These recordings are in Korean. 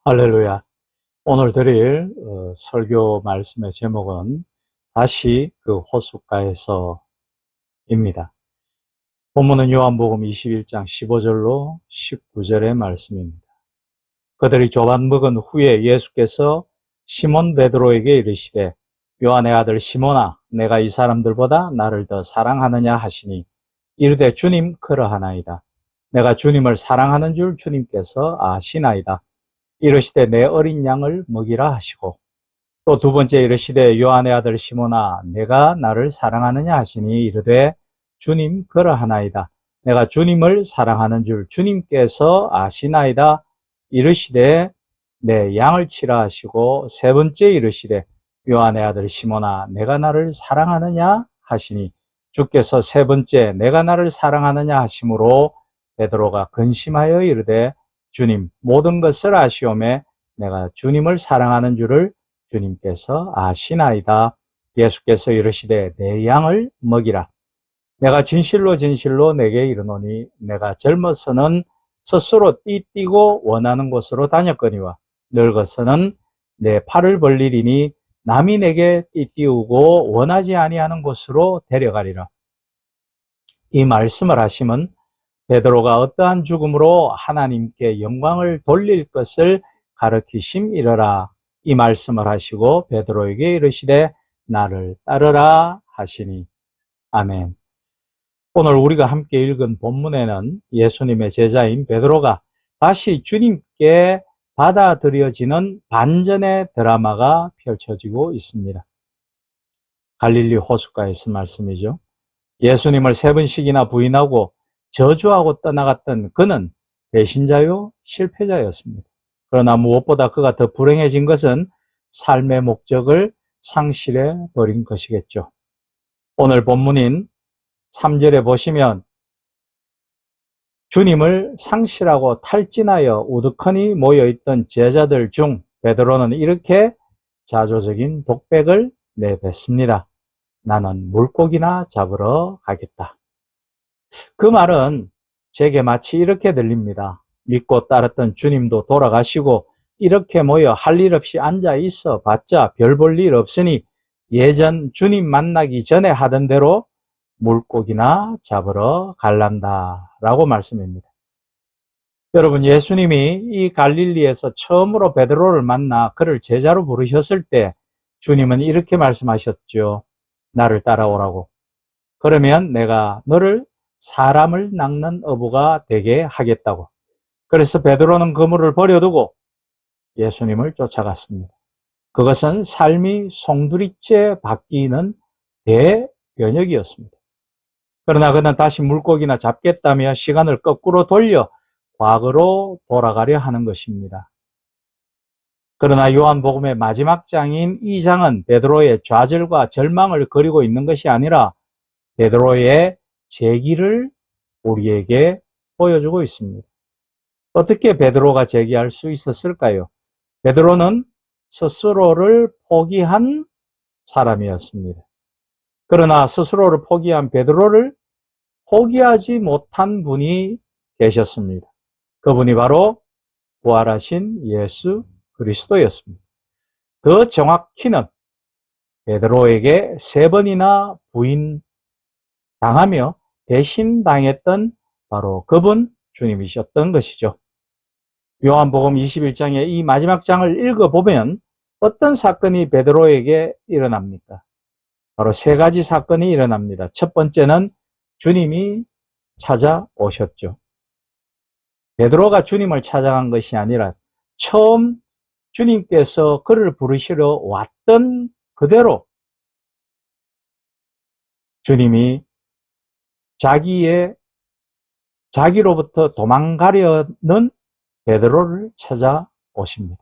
할렐루야. 오늘 드릴 설교 말씀의 제목은 다시 그 호숫가에서입니다. 본문은 요한복음 21장 15절로 19절의 말씀입니다. 그들이 조반 먹은 후에 예수께서 시몬 베드로에게 이르시되 요한의 아들 시몬아 내가 이 사람들보다 나를 더 사랑하느냐 하시니 이르되 주님 그러하나이다. 내가 주님을 사랑하는 줄 주님께서 아시나이다. 이르시되 내 어린 양을 먹이라 하시고 또 두 번째 이르시되 요한의 아들 시몬아 내가 나를 사랑하느냐 하시니 이르되 주님 그러하나이다. 내가 주님을 사랑하는 줄 주님께서 아시나이다. 이르시되 내 양을 치라 하시고 세 번째 이르시되 요한의 아들 시몬아 내가 나를 사랑하느냐 하시니 주께서 세 번째 내가 나를 사랑하느냐 하심으로 베드로가 근심하여 이르되 주님 모든 것을 아시오매 내가 주님을 사랑하는 줄을 주님께서 아시나이다. 예수께서 이르시되 내 양을 먹이라. 내가 진실로 진실로 내게 이르노니 내가 젊어서는 스스로 띠뛰고 원하는 곳으로 다녔거니와 늙어서는 내 팔을 벌리리니 남이 내게 띠띠우고 원하지 아니하는 곳으로 데려가리라. 이 말씀을 하심은 베드로가 어떠한 죽음으로 하나님께 영광을 돌릴 것을 가르치심이러라. 이 말씀을 하시고 베드로에게 이르시되 나를 따르라 하시니. 아멘. 오늘 우리가 함께 읽은 본문에는 예수님의 제자인 베드로가 다시 주님께 받아들여지는 반전의 드라마가 펼쳐지고 있습니다. 갈릴리 호숫가에서 말씀이죠. 예수님을 세 번씩이나 부인하고 저주하고 떠나갔던 그는 배신자요 실패자였습니다. 그러나 무엇보다 그가 더 불행해진 것은 삶의 목적을 상실해 버린 것이겠죠. 오늘 본문인 3절에 보시면 주님을 상실하고 탈진하여 우두커니 모여있던 제자들 중 베드로는 이렇게 자조적인 독백을 내뱉습니다. 나는 물고기나 잡으러 가겠다. 그 말은 제게 마치 이렇게 들립니다. 믿고 따랐던 주님도 돌아가시고 이렇게 모여 할 일 없이 앉아 있어 봤자 별 볼 일 없으니 예전 주님 만나기 전에 하던 대로 물고기나 잡으러 갈란다 라고 말씀입니다. 여러분, 예수님이 이 갈릴리에서 처음으로 베드로를 만나 그를 제자로 부르셨을 때 주님은 이렇게 말씀하셨죠. 나를 따라오라고. 그러면 내가 너를 사람을 낚는 어부가 되게 하겠다고. 그래서 베드로는 그물을 버려두고 예수님을 쫓아갔습니다. 그것은 삶이 송두리째 바뀌는 대변혁이었습니다. 그러나 그는 다시 물고기나 잡겠다며 시간을 거꾸로 돌려 과거로 돌아가려 하는 것입니다. 그러나 요한복음의 마지막 장인 2장은 베드로의 좌절과 절망을 그리고 있는 것이 아니라 베드로의 재기를 우리에게 보여주고 있습니다. 어떻게 베드로가 재기할 수 있었을까요? 베드로는 스스로를 포기한 사람이었습니다. 그러나 스스로를 포기한 베드로를 포기하지 못한 분이 계셨습니다. 그분이 바로 부활하신 예수 그리스도였습니다. 더 정확히는 베드로에게 3번이나 부인당하며 배신당했던 바로 그분 주님이셨던 것이죠. 요한복음 21장의 이 마지막 장을 읽어보면 어떤 사건이 베드로에게 일어납니까? 바로 3가지 사건이 일어납니다. 첫 번째는 주님이 찾아오셨죠. 베드로가 주님을 찾아간 것이 아니라 처음 주님께서 그를 부르시러 왔던 그대로 주님이 자기로부터 도망가려는 베드로를 찾아오십니다.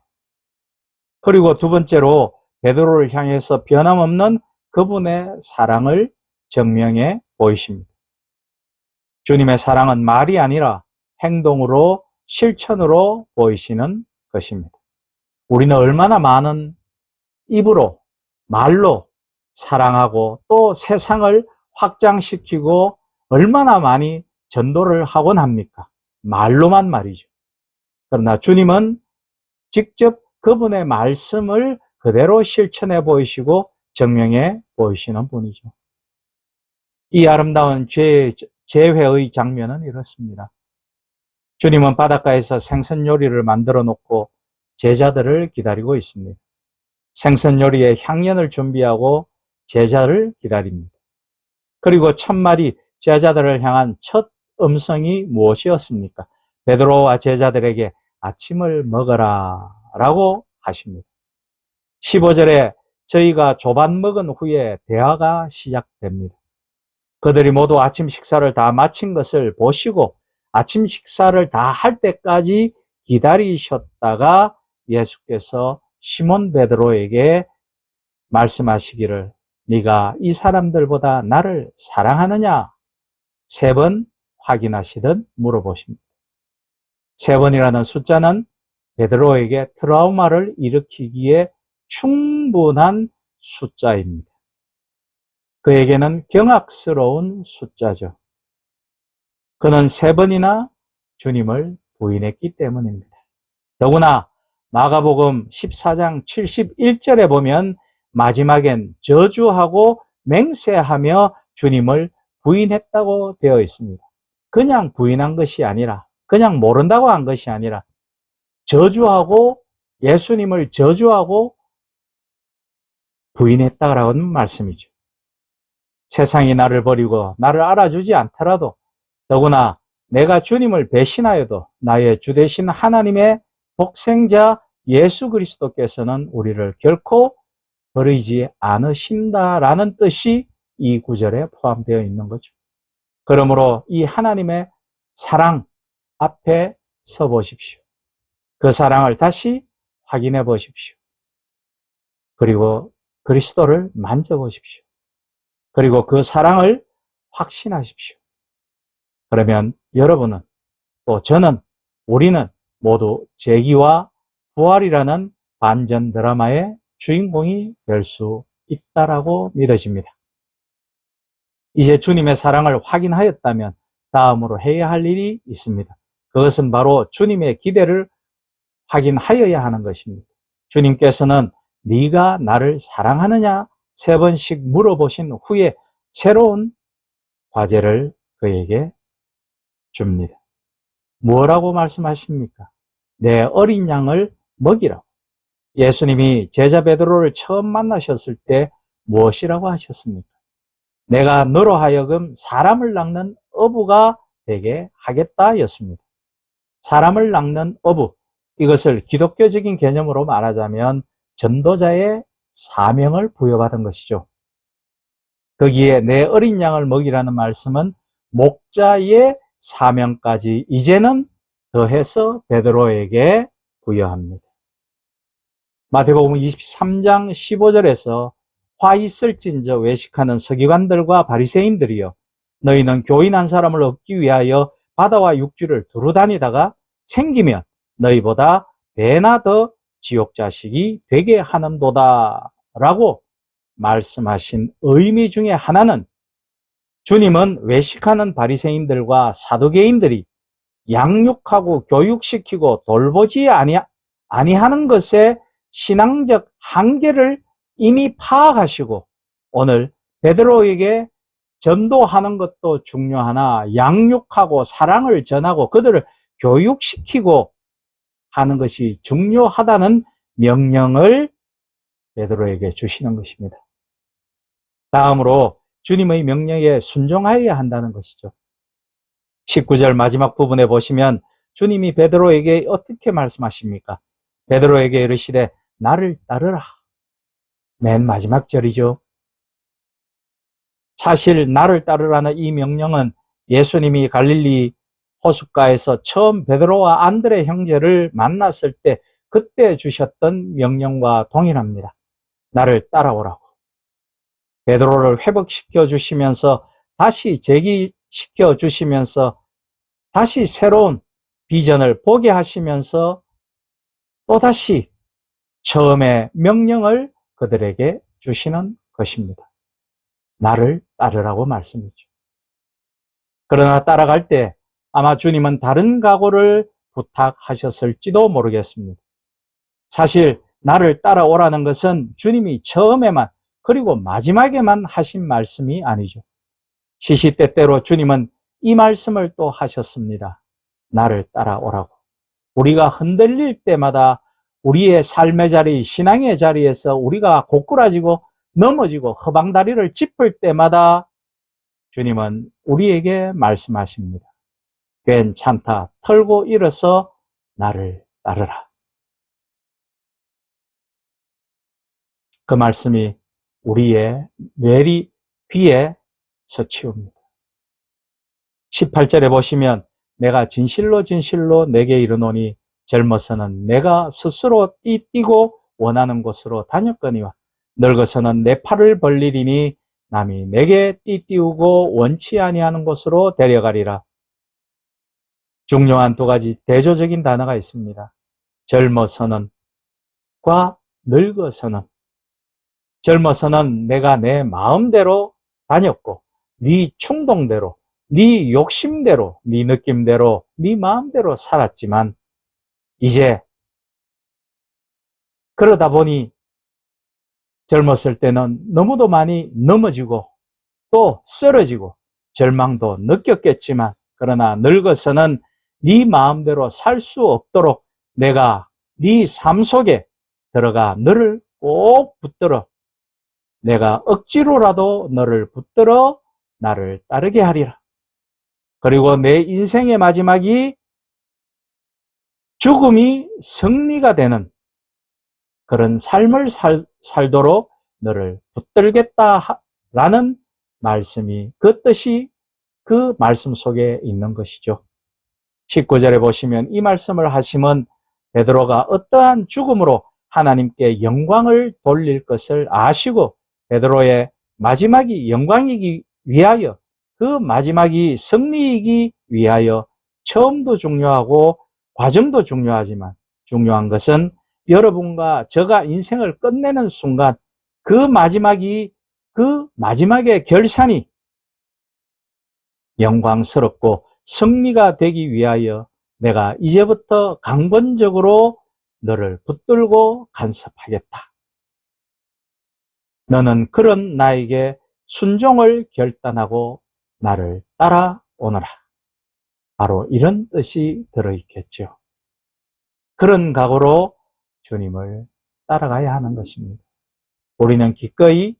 그리고 두 번째로 베드로를 향해서 변함없는 그분의 사랑을 증명해 보이십니다. 주님의 사랑은 말이 아니라 행동으로 실천으로 보이시는 것입니다. 우리는 얼마나 많은 입으로 말로 사랑하고 또 세상을 확장시키고 얼마나 많이 전도를 하곤 합니까? 말로만 말이죠. 그러나 주님은 직접 그분의 말씀을 그대로 실천해 보이시고 증명해 보이시는 분이죠. 이 아름다운 재회의 장면은 이렇습니다. 주님은 바닷가에서 생선 요리를 만들어 놓고 제자들을 기다리고 있습니다. 생선 요리에 향연을 준비하고 제자를 기다립니다. 그리고 첫 마디 제자들을 향한 첫 음성이 무엇이었습니까? 베드로와 제자들에게 아침을 먹어라 라고 하십니다. 15절에 저희가 조반 먹은 후에 대화가 시작됩니다. 그들이 모두 아침 식사를 다 마친 것을 보시고 아침 식사를 다 할 때까지 기다리셨다가 예수께서 시몬 베드로에게 말씀하시기를 네가 이 사람들보다 나를 사랑하느냐? 3번 확인하시듯 물어보십니다. 3번이라는 숫자는 베드로에게 트라우마를 일으키기에 충분한 숫자입니다. 그에게는 경악스러운 숫자죠. 그는 3번이나 주님을 부인했기 때문입니다. 더구나 마가복음 14장 71절에 보면 마지막엔 저주하고 맹세하며 주님을 부인했다고 되어 있습니다. 그냥 부인한 것이 아니라, 그냥 모른다고 한 것이 아니라 저주하고 예수님을 저주하고 부인했다라는 말씀이죠. 세상이 나를 버리고 나를 알아주지 않더라도 더구나 내가 주님을 배신하여도 나의 주 되신 하나님의 독생자 예수 그리스도께서는 우리를 결코 버리지 않으신다라는 뜻이 이 구절에 포함되어 있는 거죠. 그러므로 이 하나님의 사랑 앞에 서 보십시오. 그 사랑을 다시 확인해 보십시오. 그리고 그리스도를 만져보십시오. 그리고 그 사랑을 확신하십시오. 그러면 여러분은 또 저는 우리는 모두 재기와 부활이라는 반전 드라마의 주인공이 될 수 있다라고 믿어집니다. 이제 주님의 사랑을 확인하였다면 다음으로 해야 할 일이 있습니다. 그것은 바로 주님의 기대를 확인하여야 하는 것입니다. 주님께서는 네가 나를 사랑하느냐 3번씩 물어보신 후에 새로운 과제를 그에게 줍니다. 뭐라고 말씀하십니까? 내 어린 양을 먹이라고. 예수님이 제자 베드로를 처음 만나셨을 때 무엇이라고 하셨습니까? 내가 너로 하여금 사람을 낚는 어부가 되게 하겠다 였습니다. 사람을 낚는 어부, 이것을 기독교적인 개념으로 말하자면 전도자의 사명을 부여받은 것이죠. 거기에 내 어린 양을 먹이라는 말씀은 목자의 사명까지 이제는 더해서 베드로에게 부여합니다. 마태복음 23장 15절에서 화 있을진저 외식하는 서기관들과 바리새인들이여 너희는 교인 한 사람을 얻기 위하여 바다와 육지를 두루 다니다가 생기면 너희보다 배나 더 지옥 자식이 되게 하는도다 라고 말씀하신 의미 중에 하나는 주님은 외식하는 바리새인들과 사두개인들이 양육하고 교육시키고 돌보지 아니하는 것에 신앙적 한계를 이미 파악하시고 오늘 베드로에게 전도하는 것도 중요하나 양육하고 사랑을 전하고 그들을 교육시키고 하는 것이 중요하다는 명령을 베드로에게 주시는 것입니다. 다음으로 주님의 명령에 순종하여야 한다는 것이죠. 19절 마지막 부분에 보시면 주님이 베드로에게 어떻게 말씀하십니까? 베드로에게 이르시되 나를 따르라. 맨 마지막 절이죠. 사실 나를 따르라는 이 명령은 예수님이 갈릴리 호숫가에서 처음 베드로와 안드레 형제를 만났을 때 그때 주셨던 명령과 동일합니다. 나를 따라오라고. 베드로를 회복시켜 주시면서 다시 재기시켜 주시면서 다시 새로운 비전을 보게 하시면서 또다시 처음의 명령을 그들에게 주시는 것입니다. 나를 따르라고 말씀이죠. 그러나 따라갈 때 아마 주님은 다른 각오를 부탁하셨을지도 모르겠습니다. 사실 나를 따라오라는 것은 주님이 처음에만 그리고 마지막에만 하신 말씀이 아니죠. 시시때때로 주님은 이 말씀을 또 하셨습니다. 나를 따라오라고. 우리가 흔들릴 때마다 우리의 삶의 자리, 신앙의 자리에서 우리가 고꾸라지고 넘어지고 허방다리를 짚을 때마다 주님은 우리에게 말씀하십니다. 괜찮다. 털고 일어서 나를 따르라. 그 말씀이 우리의 뇌리 귀에 서치웁니다. 18절에 보시면 내가 진실로 진실로 내게 이르노니 젊어서는 내가 스스로 띠뛰고 원하는 곳으로 다녔거니와 늙어서는 내 팔을 벌리리니 남이 내게 띠띠우고 원치 아니하는 곳으로 데려가리라. 중요한 두 가지 대조적인 단어가 있습니다. 젊어서는 과 늙어서는. 젊어서는 내가 내 마음대로 다녔고 네 충동대로, 네 욕심대로, 네 느낌대로, 네 마음대로 살았지만 이제 그러다 보니 젊었을 때는 너무도 많이 넘어지고 또 쓰러지고 절망도 느꼈겠지만 그러나 늙어서는 네 마음대로 살 수 없도록 내가 네 삶 속에 들어가 너를 꼭 붙들어 내가 억지로라도 너를 붙들어 나를 따르게 하리라. 그리고 내 인생의 마지막이 죽음이 승리가 되는 그런 삶을 살도록 너를 붙들겠다라는 말씀이 그 뜻이 그 말씀 속에 있는 것이죠. 19절에 보시면 이 말씀을 하시면 베드로가 어떠한 죽음으로 하나님께 영광을 돌릴 것을 아시고 베드로의 마지막이 영광이기 위하여 그 마지막이 승리이기 위하여 처음도 중요하고 과정도 중요하지만 중요한 것은 여러분과 저가 인생을 끝내는 순간 그 마지막의 결산이 영광스럽고 승리가 되기 위하여 내가 이제부터 강권적으로 너를 붙들고 간섭하겠다. 너는 그런 나에게 순종을 결단하고 나를 따라오너라. 바로 이런 뜻이 들어있겠죠. 그런 각오로 주님을 따라가야 하는 것입니다. 우리는 기꺼이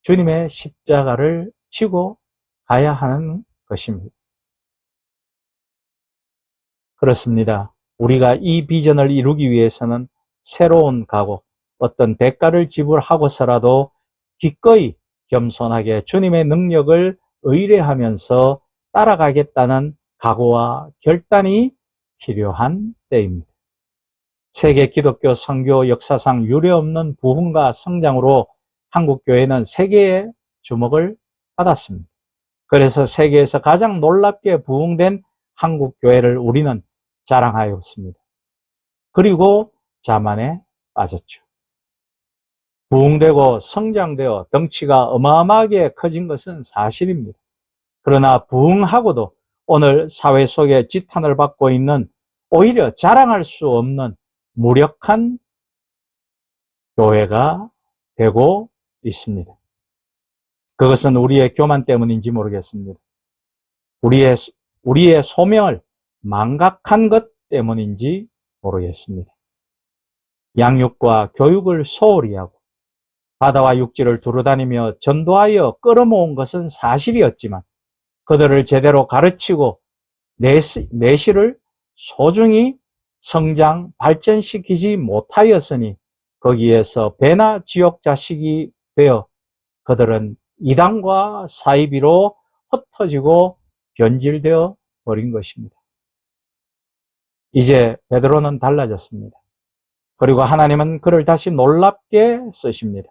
주님의 십자가를 지고 가야 하는 것입니다. 그렇습니다. 우리가 이 비전을 이루기 위해서는 새로운 각오, 어떤 대가를 지불하고서라도 기꺼이 겸손하게 주님의 능력을 의뢰하면서 따라가겠다는 각오와 결단이 필요한 때입니다. 세계 기독교 선교 역사상 유례없는 부흥과 성장으로 한국교회는 세계의 주목을 받았습니다. 그래서 세계에서 가장 놀랍게 부흥된 한국교회를 우리는 자랑하였습니다. 그리고 자만에 빠졌죠. 부흥되고 성장되어 덩치가 어마어마하게 커진 것은 사실입니다. 그러나 부흥하고도 오늘 사회 속에 지탄을 받고 있는 오히려 자랑할 수 없는 무력한 교회가 되고 있습니다. 그것은 우리의 교만 때문인지 모르겠습니다. 우리의 소명을 망각한 것 때문인지 모르겠습니다. 양육과 교육을 소홀히 하고 바다와 육지를 두루다니며 전도하여 끌어모은 것은 사실이었지만 그들을 제대로 가르치고 내실을 소중히 성장, 발전시키지 못하였으니 거기에서 배나 지옥 자식이 되어 그들은 이단과 사이비로 흩어지고 변질되어 버린 것입니다. 이제 베드로는 달라졌습니다. 그리고 하나님은 그를 다시 놀랍게 쓰십니다.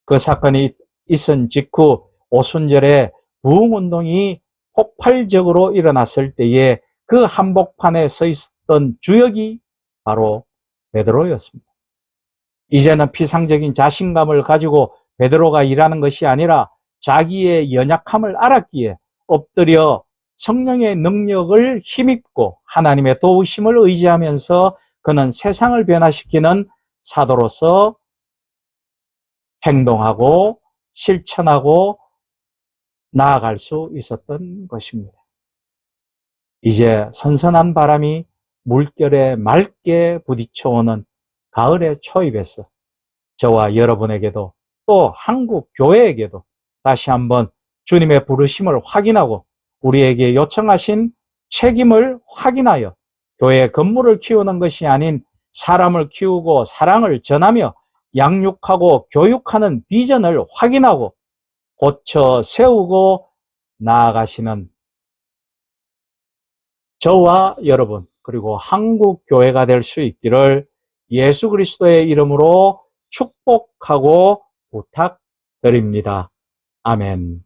그 사건이 있은 직후 오순절에 부흥운동이 폭발적으로 일어났을 때에 그 한복판에 서 있었던 주역이 바로 베드로였습니다. 이제는 피상적인 자신감을 가지고 베드로가 일하는 것이 아니라 자기의 연약함을 알았기에 엎드려 성령의 능력을 힘입고 하나님의 도우심을 의지하면서 그는 세상을 변화시키는 사도로서 행동하고 실천하고 나아갈 수 있었던 것입니다. 이제 선선한 바람이 물결에 맑게 부딪혀오는 가을의 초입에서 저와 여러분에게도 또 한국 교회에게도 다시 한번 주님의 부르심을 확인하고 우리에게 요청하신 책임을 확인하여 교회 건물을 키우는 것이 아닌 사람을 키우고 사랑을 전하며 양육하고 교육하는 비전을 확인하고 고쳐 세우고 나아가시는 저와 여러분 그리고 한국 교회가 될 수 있기를 예수 그리스도의 이름으로 축복하고 부탁드립니다. 아멘.